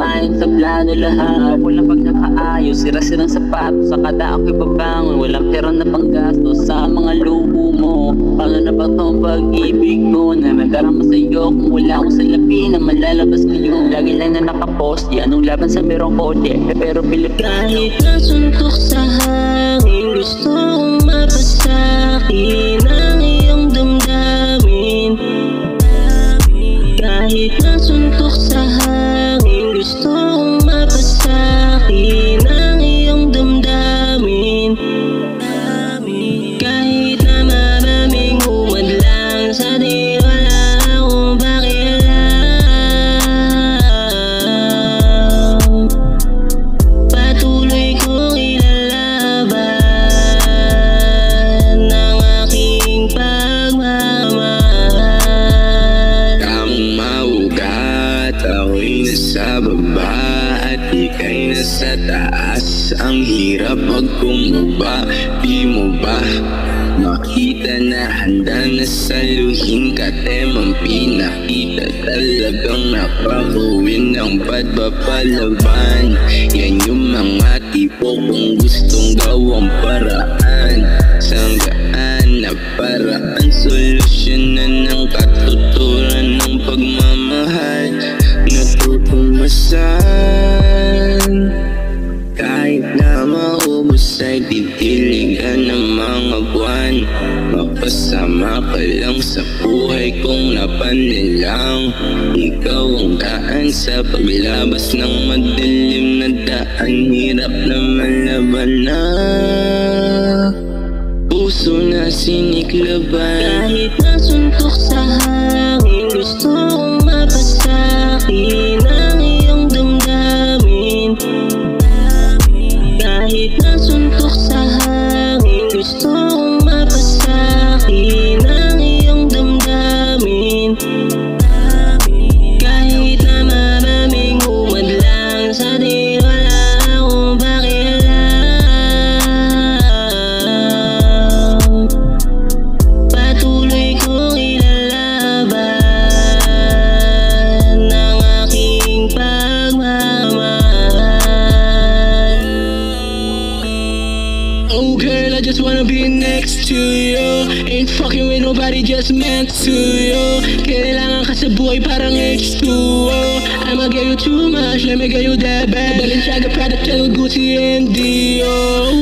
Ayon sa plano lahat, walang pag nakaayos, sira-sirang sapatos, sa kada ako'y babangon. Walang pera na panggastos sa mga luho mo. Paano na ba itong pag-ibig ko na nadarama sa'yo kung wala akong salapi na malalabas ngayon? Lagi lang na nakapost, di anong laban sa merong kode, pero Pilipino. Kahit nasuntok sa hangin, gusto kong mapasakin ang iyong damdamin. Kahit nasuntok sa hangin, gusto kong mapasakin ang iyong damdamin. Kahit na maraming humadlang sa di wala akong pakialam. Patuloy kong ilalaban ang aking pagmamahal. Tamang maugat, ako'y nasa baba at ika'y nasa taas. Ang hirap magkumaba, di mo ba makita na handa na saluhin ka? Temang pinakita, talagang napakawin ng pagpapalaban. Yan yung mga tipo kung gustong gawang paraan. Sanggaan na paraan, solusyonan ng katuturan ng pagmamahal. Natutumbasan kahit na maubos ay titiligan ng mga buwan. Mapasama ka lang sa buhay kong napanilang. Ikaw ang daan sa paglabas ng madilim na daan. Hirap na malabanan, puso na siniklaban. Kahit nasuntok sa hangin, gusto kong mapasakin ang iyong damdamin. Kahit nasuntok sa hangin, gusto kong mapasakin ang iyong damdamin. Kahit na maraming humadlang sa di wala akong pakialam. Patuloy kong ilalaban ang aking pagmamahal. Oh girl, I just wanna be next to you. Ain't fucking with nobody, just meant to you. Kailangan ka sa buhay parang H2O. I'ma give you too much, let me get you that bad. Balenciaga, Prada, Chanel, Gucci, and Dior.